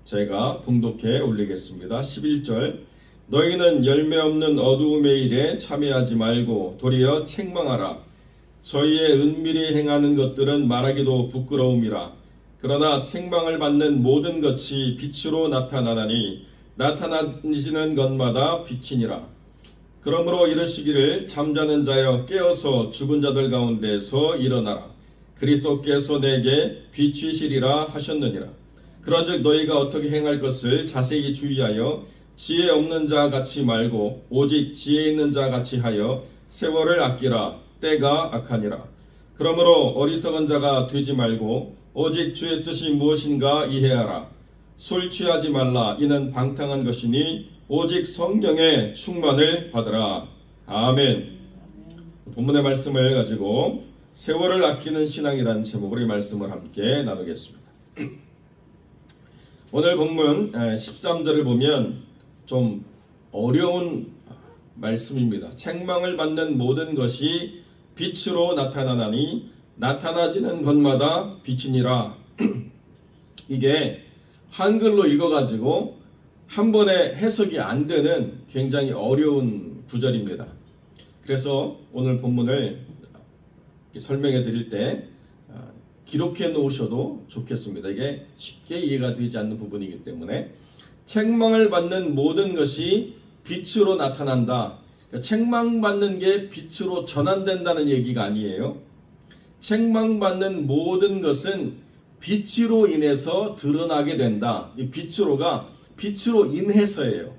제가 봉독해 올리겠습니다. 11절 너희는 열매 없는 어두움의 일에 참여하지 말고 도리어 책망하라. 저희의 은밀히 행하는 것들은 말하기도 부끄러움이라. 그러나 책망을 받는 모든 것이 빛으로 나타나나니 나타나지는 것마다 빛이니라. 그러므로 이르시기를 잠자는 자여 깨어서 죽은 자들 가운데서 일어나라. 그리스도께서 내게 빛이시리라 하셨느니라. 그런즉 너희가 어떻게 행할 것을 자세히 주의하여 지혜 없는 자 같이 말고 오직 지혜 있는 자 같이 하여 세월을 아끼라. 때가 악하니라. 그러므로 어리석은 자가 되지 말고 오직 주의 뜻이 무엇인가 이해하라. 술 취하지 말라. 이는 방탕한 것이니 오직 성령의 충만을 받으라. 아멘. 본문의 말씀을 가지고 세월을 아끼는 신앙이라는 제목으로 이 말씀을 함께 나누겠습니다. 오늘 본문 13절을 보면 좀 어려운 말씀입니다. 책망을 받는 모든 것이 빛으로 나타나나니 나타나지는 것마다 빛이니라. 이게 한글로 읽어가지고 한 번에 해석이 안 되는 굉장히 어려운 구절입니다. 그래서 오늘 본문을 설명해 드릴 때 기록해 놓으셔도 좋겠습니다. 이게 쉽게 이해가 되지 않는 부분이기 때문에 책망을 받는 모든 것이 빛으로 나타난다. 그러니까 책망받는 게 빛으로 전환된다는 얘기가 아니에요. 책망받는 모든 것은 빛으로 인해서 드러나게 된다. 이 빛으로가 빛으로 인해서예요.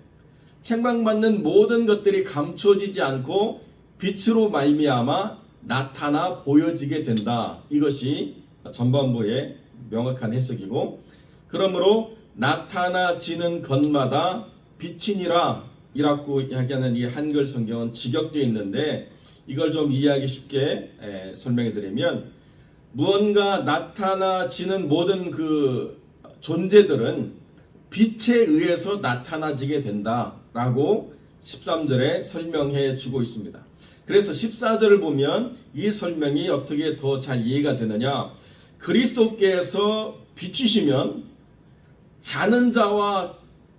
책망받는 모든 것들이 감춰지지 않고 빛으로 말미암아 나타나 보여지게 된다. 이것이 전반부의 명확한 해석이고, 그러므로 나타나지는 것마다 빛이니라 이라고 이야기하는 이 한글 성경은 직역되어 있는데, 이걸 좀 이해하기 쉽게 설명해 드리면, 무언가 나타나지는 모든 그 존재들은 빛에 의해서 나타나지게 된다라고 13절에 설명해 주고 있습니다. 그래서 14절을 보면 이 설명이 어떻게 더 잘 이해가 되느냐? 그리스도께서 비추시면 자는 자와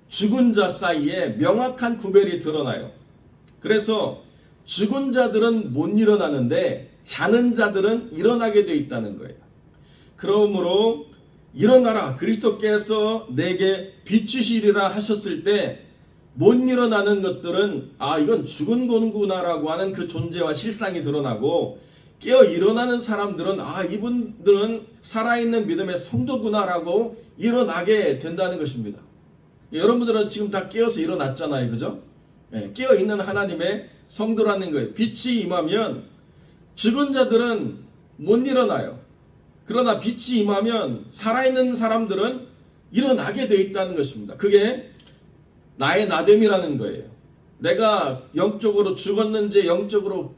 죽은 자 사이에 명확한 구별이 드러나요. 그래서 죽은 자들은 못 일어나는데 자는 자들은 일어나게 되어 있다는 거예요. 그러므로 일어나라. 그리스도께서 내게 비추시리라 하셨을 때 못 일어나는 것들은 이건 죽은 거구나라고 하는 그 존재와 실상이 드러나고, 깨어 일어나는 사람들은 이분들은 살아있는 믿음의 성도구나라고 일어나게 된다는 것입니다. 여러분들은 지금 다 깨어서 일어났잖아요. 그죠? 깨어있는 하나님의 성도라는 거예요. 빛이 임하면 죽은 자들은 못 일어나요. 그러나 빛이 임하면 살아있는 사람들은 일어나게 되어 있다는 것입니다. 그게 나의 나됨이라는 거예요. 내가 영적으로 죽었는지 영적으로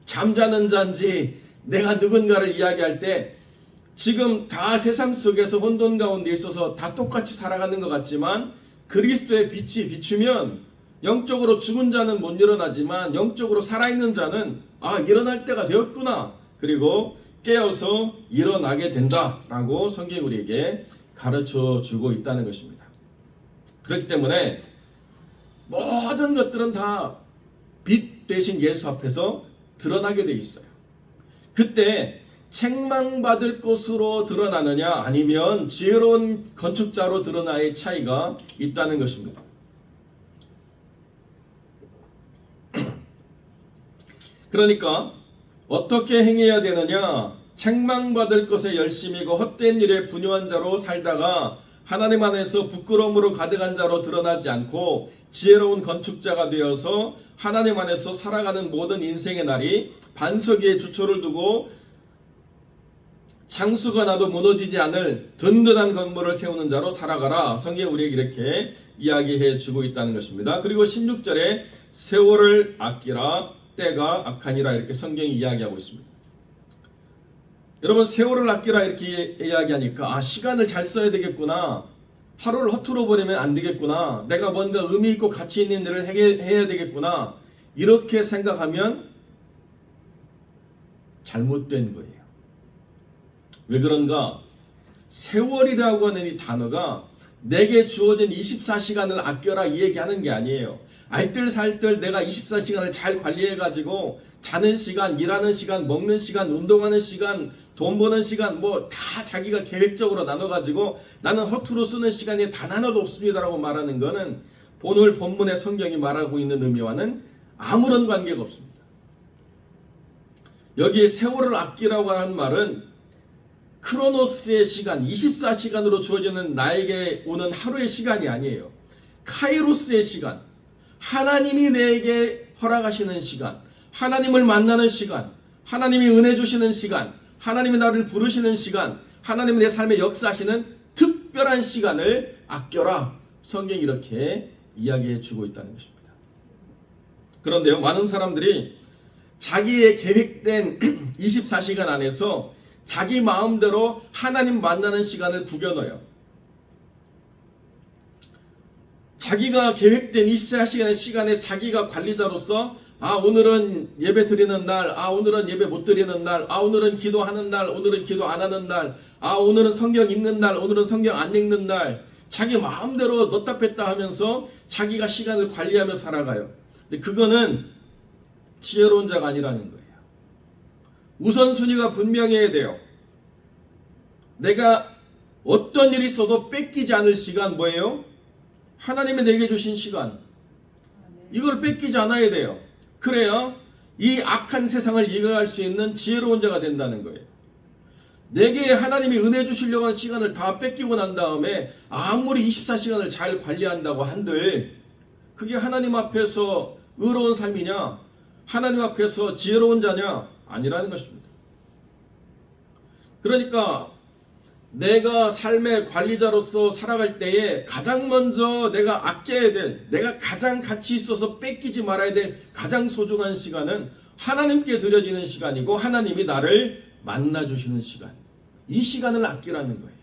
잠자는 자인지 내가 누군가를 이야기할 때 지금 다 세상 속에서 혼돈 가운데 있어서 다 똑같이 살아가는 것 같지만 그리스도의 빛이 비추면 영적으로 죽은 자는 못 일어나지만 영적으로 살아있는 자는 일어날 때가 되었구나. 그리고 깨어서 일어나게 된다라고 성경이 우리에게 가르쳐 주고 있다는 것입니다. 그렇기 때문에 모든 것들은 다 빛 대신 예수 앞에서 드러나게 돼 있어요. 그때 책망받을 것으로 드러나느냐 아니면 지혜로운 건축자로 드러나의 차이가 있다는 것입니다. 그러니까 어떻게 행해야 되느냐? 책망받을 것에 열심이고 헛된 일에 분유한 자로 살다가 하나님 안에서 부끄러움으로 가득한 자로 드러나지 않고 지혜로운 건축자가 되어서 하나님 안에서 살아가는 모든 인생의 날이 반석 위에 주초를 두고 창수가 나도 무너지지 않을 든든한 건물을 세우는 자로 살아가라. 성경이 우리에게 이렇게 이야기해 주고 있다는 것입니다. 그리고 16절에 세월을 아끼라. 때가 악하니라. 이렇게 성경이 이야기하고 있습니다. 여러분, 세월을 아끼라 이렇게 이야기하니까 시간을 잘 써야 되겠구나. 하루를 허투루 보내면 안 되겠구나. 내가 뭔가 의미 있고 가치 있는 일을 해야 되겠구나. 이렇게 생각하면 잘못된 거예요. 왜 그런가? 세월이라고 하는 이 단어가 내게 주어진 24시간을 아껴라 이 얘기하는 게 아니에요. 알뜰살뜰 내가 24시간을 잘 관리해가지고 자는 시간, 일하는 시간, 먹는 시간, 운동하는 시간, 돈 버는 시간 뭐 다 자기가 계획적으로 나눠가지고 나는 허투루 쓰는 시간이 단 하나도 없습니다라고 말하는 거는 오늘 본문의 성경이 말하고 있는 의미와는 아무런 관계가 없습니다. 여기 세월을 아끼라고 하는 말은 크로노스의 시간, 24시간으로 주어지는 나에게 오는 하루의 시간이 아니에요. 카이로스의 시간, 하나님이 내게 허락하시는 시간, 하나님을 만나는 시간, 하나님이 은혜 주시는 시간, 하나님이 나를 부르시는 시간, 하나님이 내 삶에 역사하시는 특별한 시간을 아껴라. 성경이 이렇게 이야기해 주고 있다는 것입니다. 그런데요, 많은 사람들이 자기의 계획된 24시간 안에서 자기 마음대로 하나님 만나는 시간을 구겨넣어요. 자기가 계획된 24시간의 시간에 자기가 관리자로서 오늘은 예배 드리는 날, 오늘은 예배 못 드리는 날, 오늘은 기도하는 날, 오늘은 기도 안 하는 날, 오늘은 성경 읽는 날, 오늘은 성경 안 읽는 날, 자기 마음대로 넣다 뺐다 하면서 자기가 시간을 관리하며 살아가요. 근데 그거는 지혜로운 자가 아니라는 거예요. 우선순위가 분명해야 돼요. 내가 어떤 일이 있어도 뺏기지 않을 시간 뭐예요? 하나님이 내게 주신 시간. 이걸 뺏기지 않아야 돼요. 그래야 이 악한 세상을 이겨갈 수 있는 지혜로운 자가 된다는 거예요. 내게 하나님이 은혜 주시려고 하는 시간을 다 뺏기고 난 다음에 아무리 24시간을 잘 관리한다고 한들 그게 하나님 앞에서 의로운 삶이냐? 하나님 앞에서 지혜로운 자냐? 아니라는 것입니다. 그러니까 내가 삶의 관리자로서 살아갈 때에 가장 먼저 내가 아껴야 될, 내가 가장 가치 있어서 뺏기지 말아야 될 가장 소중한 시간은 하나님께 드려지는 시간이고 하나님이 나를 만나주시는 시간. 이 시간을 아끼라는 거예요.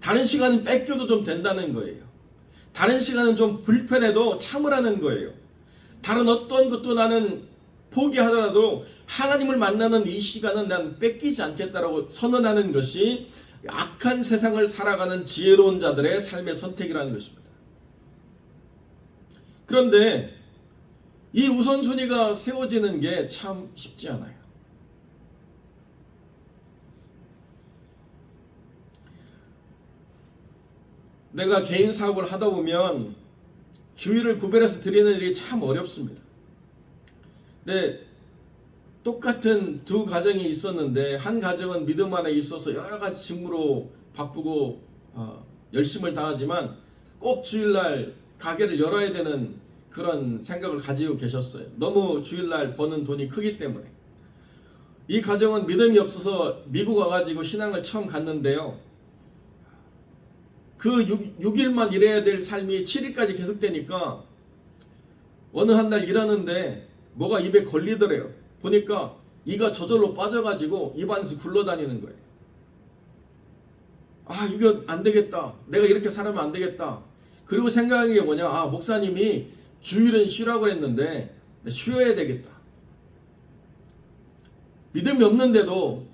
다른 시간은 뺏겨도 좀 된다는 거예요. 다른 시간은 좀 불편해도 참으라는 거예요. 다른 어떤 것도 나는 포기하더라도 하나님을 만나는 이 시간은 난 뺏기지 않겠다라고 선언하는 것이 악한 세상을 살아가는 지혜로운 자들의 삶의 선택이라는 것입니다. 그런데 이 우선순위가 세워지는 게 참 쉽지 않아요. 내가 개인 사업을 하다 보면 주의를 구별해서 드리는 일이 참 어렵습니다. 근데 똑같은 두 가정이 있었는데 한 가정은 믿음 안에 있어서 여러 가지 직무로 바쁘고 열심을 다하지만 꼭 주일날 가게를 열어야 되는 그런 생각을 가지고 계셨어요. 너무 주일날 버는 돈이 크기 때문에. 이 가정은 믿음이 없어서 미국 와가지고 신앙을 처음 갔는데요. 그 6일만 일해야 될 삶이 7일까지 계속되니까 어느 한 날 일하는데 뭐가 입에 걸리더래요. 보니까 이가 저절로 빠져가지고 입안에서 굴러다니는 거예요. 이거 안 되겠다. 내가 이렇게 살면 안 되겠다. 그리고 생각한 게 뭐냐. 목사님이 주일은 쉬라고 했는데 쉬어야 되겠다. 믿음이 없는데도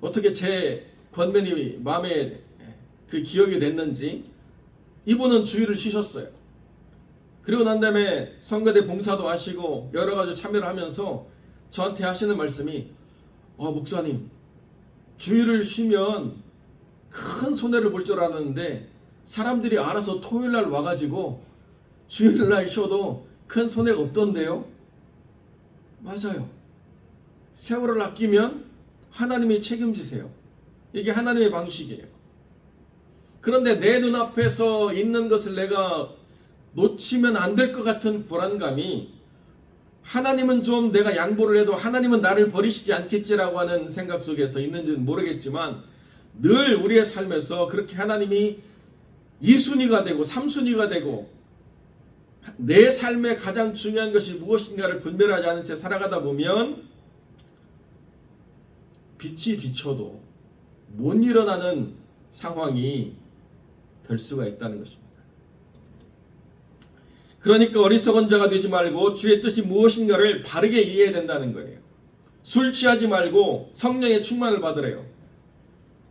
어떻게 제 권면이 마음에 그 기억이 됐는지 이분은 주일을 쉬셨어요. 그리고 난 다음에 성가대 봉사도 하시고 여러 가지 참여를 하면서 저한테 하시는 말씀이 목사님 주일을 쉬면 큰 손해를 볼 줄 알았는데 사람들이 알아서 토요일날 와가지고 주일날 쉬어도 큰 손해가 없던데요. 맞아요. 세월을 아끼면 하나님이 책임지세요. 이게 하나님의 방식이에요. 그런데 내 눈앞에서 있는 것을 내가 놓치면 안 될 것 같은 불안감이 하나님은 좀 내가 양보를 해도 하나님은 나를 버리시지 않겠지라고 하는 생각 속에서 있는지는 모르겠지만 늘 우리의 삶에서 그렇게 하나님이 2순위가 되고 3순위가 되고 내 삶에 가장 중요한 것이 무엇인가를 분별하지 않은 채 살아가다 보면 빛이 비춰도 못 일어나는 상황이 될 수가 있다는 것입니다. 그러니까 어리석은 자가 되지 말고 주의 뜻이 무엇인가를 바르게 이해해야 된다는 거예요. 술 취하지 말고 성령의 충만을 받으래요.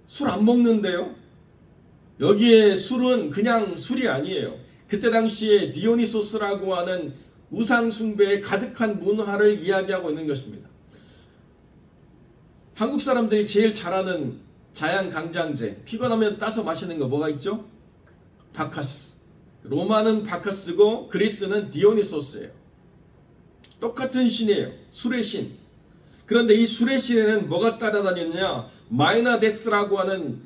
술 안 먹는데요. 여기에 술은 그냥 술이 아니에요. 그때 당시에 디오니소스라고 하는 우상숭배에 가득한 문화를 이야기하고 있는 것입니다. 한국 사람들이 제일 잘하는 자양강장제, 피곤하면 따서 마시는 거 뭐가 있죠? 바카스. 로마는 바카스고 그리스는 디오니소스예요. 똑같은 신이에요. 술의 신. 그런데 이 술의 신에는 뭐가 따라다니느냐? 마이나데스라고 하는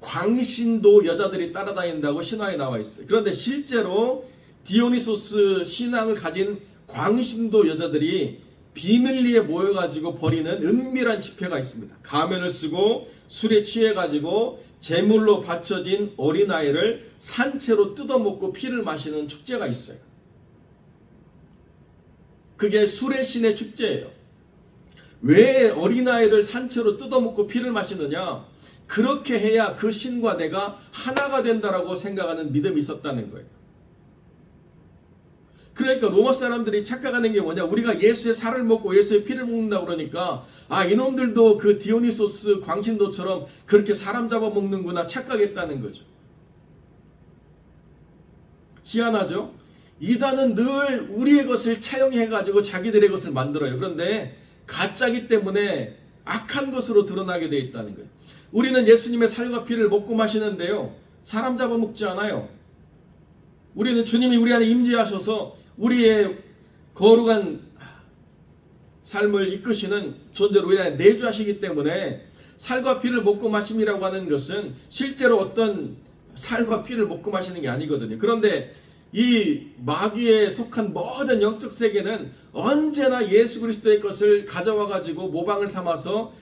광신도 여자들이 따라다닌다고 신화에 나와 있어요. 그런데 실제로 디오니소스 신앙을 가진 광신도 여자들이 비밀리에 모여가지고 벌이는 은밀한 집회가 있습니다. 가면을 쓰고 술에 취해가지고 제물로 바쳐진 어린아이를 산채로 뜯어먹고 피를 마시는 축제가 있어요. 그게 술의 신의 축제예요. 왜 어린아이를 산채로 뜯어먹고 피를 마시느냐? 그렇게 해야 그 신과 내가 하나가 된다라고 생각하는 믿음이 있었다는 거예요. 그러니까 로마 사람들이 착각하는 게 뭐냐? 우리가 예수의 살을 먹고 예수의 피를 먹는다 그러니까 이놈들도 그 디오니소스 광신도처럼 그렇게 사람 잡아먹는구나 착각했다는 거죠. 희한하죠? 이단은 늘 우리의 것을 차용해가지고 자기들의 것을 만들어요. 그런데 가짜기 때문에 악한 것으로 드러나게 되어 있다는 거예요. 우리는 예수님의 살과 피를 먹고 마시는데요, 사람 잡아먹지 않아요. 우리는 주님이 우리 안에 임재하셔서 우리의 거룩한 삶을 이끄시는 존재로 우리 안에 내주하시기 때문에 살과 피를 먹고 마심이라고 하는 것은 실제로 어떤 살과 피를 먹고 마시는 게 아니거든요. 그런데 이 마귀에 속한 모든 영적 세계는 언제나 예수 그리스도의 것을 가져와 가지고 모방을 삼아서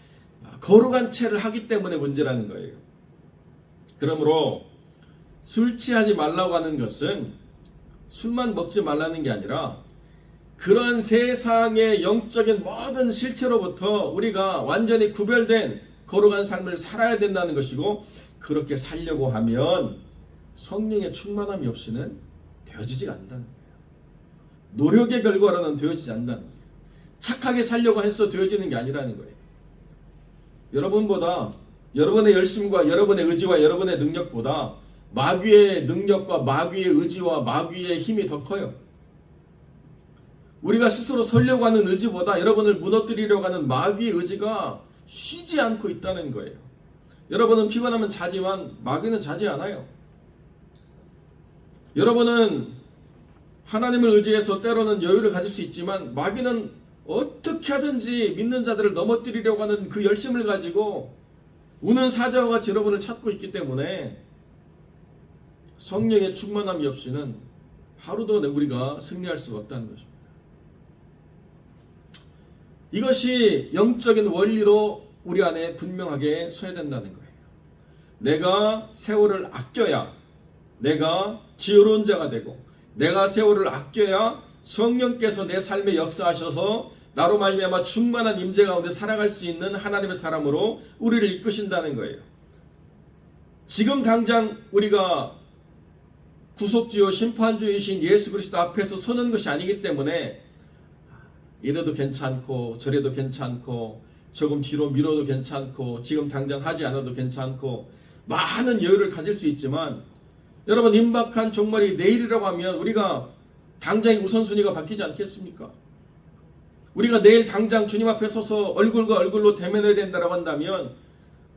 거룩한 채를 하기 때문에 문제라는 거예요. 그러므로 술 취하지 말라고 하는 것은 술만 먹지 말라는 게 아니라 그런 세상의 영적인 모든 실체로부터 우리가 완전히 구별된 거룩한 삶을 살아야 된다는 것이고, 그렇게 살려고 하면 성령의 충만함이 없이는 되어지지 않는다는 거예요. 노력의 결과로는 되어지지 않는다는 거예요. 착하게 살려고 해서 되어지는 게 아니라는 거예요. 여러분보다, 여러분의 열심과 여러분의 의지와 여러분의 능력보다 마귀의 능력과 마귀의 의지와 마귀의 힘이 더 커요. 우리가 스스로 서려고 하는 의지보다 여러분을 무너뜨리려고 하는 마귀의 의지가 쉬지 않고 있다는 거예요. 여러분은 피곤하면 자지만 마귀는 자지 않아요. 여러분은 하나님을 의지해서 때로는 여유를 가질 수 있지만 마귀는 어떻게 하든지 믿는 자들을 넘어뜨리려고 하는 그 열심을 가지고 우는 사자와 같이 여러분을 찾고 있기 때문에 성령의 충만함이 없이는 하루도 우리가 승리할 수가 없다는 것입니다. 이것이 영적인 원리로 우리 안에 분명하게 서야 된다는 거예요. 내가 세월을 아껴야 내가 지혜로운 자가 되고, 내가 세월을 아껴야 성령께서 내 삶에 역사하셔서 나로 말미암아 충만한 임재 가운데 살아갈 수 있는 하나님의 사람으로 우리를 이끄신다는 거예요. 지금 당장 우리가 구속주요 심판주이신 예수 그리스도 앞에서 서는 것이 아니기 때문에 이래도 괜찮고 저래도 괜찮고 조금 뒤로 미뤄도 괜찮고 지금 당장 하지 않아도 괜찮고 많은 여유를 가질 수 있지만, 여러분 임박한 종말이 내일이라고 하면 우리가 당장의 우선순위가 바뀌지 않겠습니까? 우리가 내일 당장 주님 앞에 서서 얼굴과 얼굴로 대면해야 된다고 한다면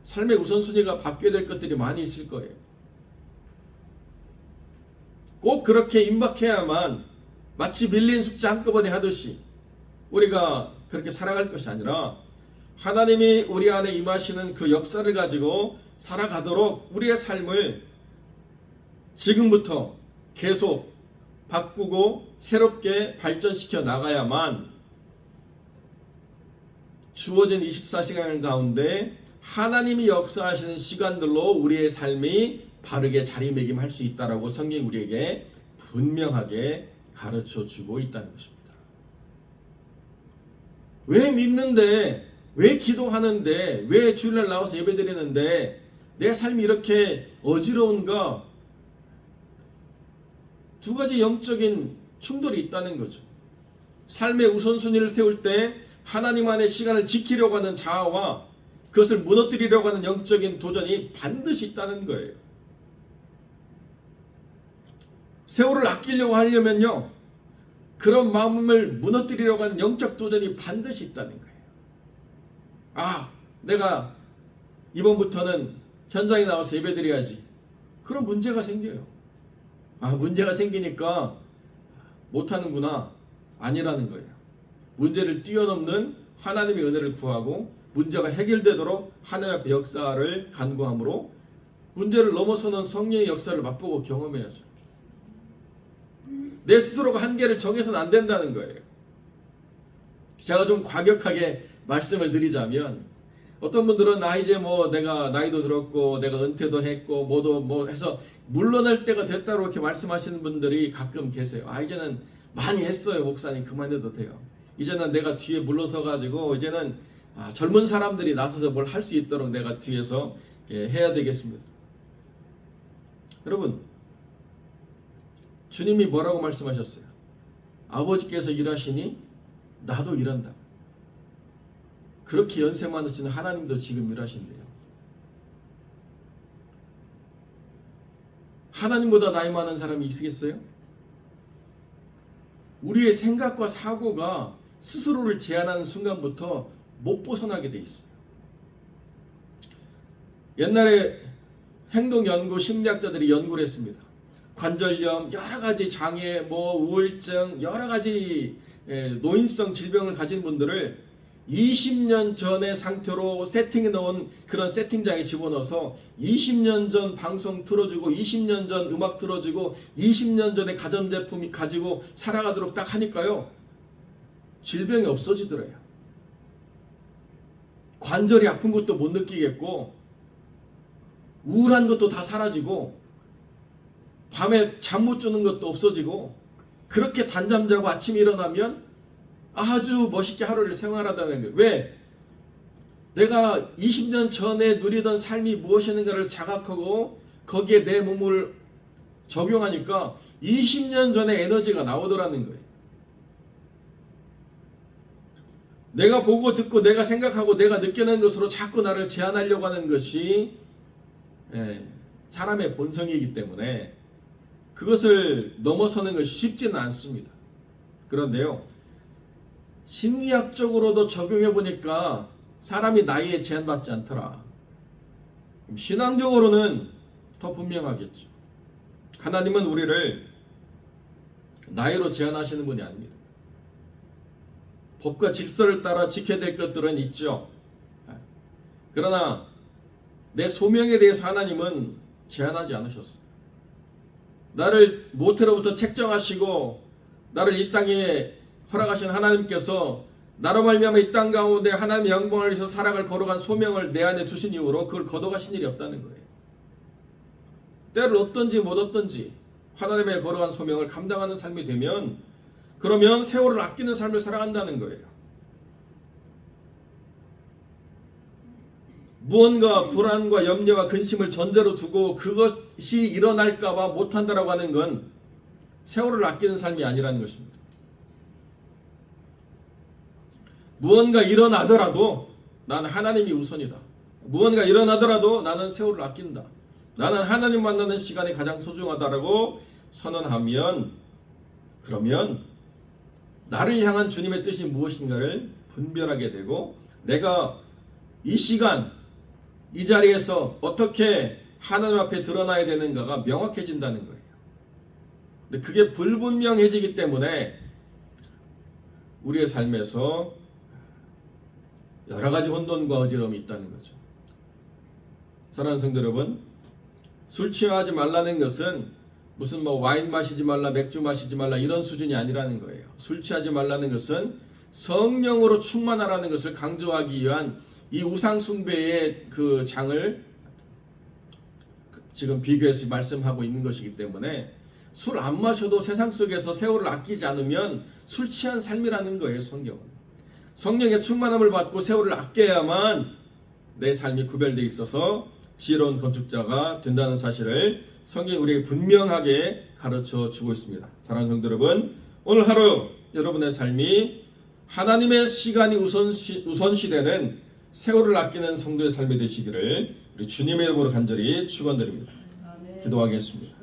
삶의 우선순위가 바뀌어야 될 것들이 많이 있을 거예요. 꼭 그렇게 임박해야만 마치 밀린 숙제 한꺼번에 하듯이 우리가 그렇게 살아갈 것이 아니라 하나님이 우리 안에 임하시는 그 역사를 가지고 살아가도록 우리의 삶을 지금부터 계속 바꾸고 새롭게 발전시켜 나가야만 주어진 24시간 가운데 하나님이 역사하시는 시간들로 우리의 삶이 바르게 자리매김할 수 있다라고 성경이 우리에게 분명하게 가르쳐주고 있다는 것입니다. 왜 믿는데, 왜 기도하는데, 왜 주일날 나와서 예배드리는데 내 삶이 이렇게 어지러운가? 두 가지 영적인 충돌이 있다는 거죠. 삶의 우선순위를 세울 때 하나님 안의 시간을 지키려고 하는 자아와 그것을 무너뜨리려고 하는 영적인 도전이 반드시 있다는 거예요. 세월을 아끼려고 하려면요, 그런 마음을 무너뜨리려고 하는 영적 도전이 반드시 있다는 거예요. 아, 내가 이번부터는 현장에 나와서 예배드려야지. 그런 문제가 생겨요. 아, 문제가 생기니까 못하는구나. 아니라는 거예요. 문제를 뛰어넘는 하나님의 은혜를 구하고 문제가 해결되도록 하나님 앞에 역사를 간구함으로 문제를 넘어서는 성령의 역사를 맛보고 경험해야죠. 내 스스로가 한계를 정해서는 안 된다는 거예요. 제가 좀 과격하게 말씀을 드리자면, 어떤 분들은 이제 내가 나이도 들었고 내가 은퇴도 했고 뭐 해서 물러날 때가 됐다고 이렇게 말씀하시는 분들이 가끔 계세요. 이제는 많이 했어요, 목사님. 그만해도 돼요. 이제는 내가 뒤에 물러서 가지고 이제는 젊은 사람들이 나서서 뭘 할 수 있도록 내가 뒤에서 해야 되겠습니다. 여러분, 주님이 뭐라고 말씀하셨어요? 아버지께서 일하시니 나도 일한다. 그렇게 연세 많으신 하나님도 지금 일하신대요. 하나님보다 나이 많은 사람이 있겠어요? 우리의 생각과 사고가 스스로를 제한하는 순간부터 못 벗어나게 돼 있어요. 옛날에 행동연구 심리학자들이 연구를 했습니다. 관절염, 여러 가지 장애, 우울증, 여러 가지 노인성 질병을 가진 분들을 20년 전의 상태로 세팅해 놓은 그런 세팅장에 집어넣어서 20년 전 방송 틀어주고 20년 전 음악 틀어주고 20년 전에 가전제품 가지고 살아가도록 딱 하니까요, 질병이 없어지더래요. 관절이 아픈 것도 못 느끼겠고 우울한 것도 다 사라지고 밤에 잠 못 주는 것도 없어지고, 그렇게 단잠 자고 아침에 일어나면 아주 멋있게 하루를 생활하다는 거예요. 왜? 내가 20년 전에 누리던 삶이 무엇이었는가를 자각하고 거기에 내 몸을 적용하니까 20년 전의 에너지가 나오더라는 거예요. 내가 보고 듣고 내가 생각하고 내가 느끼는 것으로 자꾸 나를 제한하려고 하는 것이 사람의 본성이기 때문에 그것을 넘어서는 것이 쉽지는 않습니다. 그런데요, 심리학적으로도 적용해 보니까 사람이 나이에 제한받지 않더라. 신앙적으로는 더 분명하겠죠. 하나님은 우리를 나이로 제한하시는 분이 아닙니다. 법과 질서를 따라 지켜야 될 것들은 있죠. 그러나 내 소명에 대해서 하나님은 제한하지 않으셨어요. 나를 모태로부터 책정하시고 나를 이 땅에 허락하신 하나님께서 나로 말미암아 이 땅 가운데 하나님의 영광을 위해서 살아갈 거룩한 소명을 내 안에 두신 이후로 그걸 거둬가신 일이 없다는 거예요. 때를 얻든지 못 얻든지 하나님의 거룩한 소명을 감당하는 삶이 되면, 그러면 세월을 아끼는 삶을 살아간다는 거예요. 무언가 불안과 염려와 근심을 전제로 두고 그것이 일어날까봐 못한다라고 하는 건 세월을 아끼는 삶이 아니라는 것입니다. 무언가 일어나더라도 나는 하나님이 우선이다. 무언가 일어나더라도 나는 세월을 아낀다. 나는 하나님 만나는 시간이 가장 소중하다라고 선언하면, 그러면 나를 향한 주님의 뜻이 무엇인가를 분별하게 되고, 내가 이 시간 이 자리에서 어떻게 하나님 앞에 드러나야 되는가가 명확해진다는 거예요. 근데 그게 불분명해지기 때문에 우리의 삶에서 여러 가지 혼돈과 어지러움이 있다는 거죠. 사랑하는 성도 여러분, 술 취하지 말라는 것은 무슨 와인 마시지 말라, 맥주 마시지 말라 이런 수준이 아니라는 거예요. 술 취하지 말라는 것은 성령으로 충만하라는 것을 강조하기 위한 이 우상 숭배의 그 장을 지금 비교해서 말씀하고 있는 것이기 때문에 술 안 마셔도 세상 속에서 세월을 아끼지 않으면 술 취한 삶이라는 거예요. 성경은 성령의 충만함을 받고 세월을 아껴야만 내 삶이 구별되어 있어서 지혜로운 건축자가 된다는 사실을 성경이 우리에게 분명하게 가르쳐 주고 있습니다. 사랑하는 성도 여러분, 오늘 하루 여러분의 삶이 하나님의 시간이 우선시되는 세월을 아끼는 성도의 삶이 되시기를 우리 주님의 이름으로 간절히 축원드립니다. 기도하겠습니다.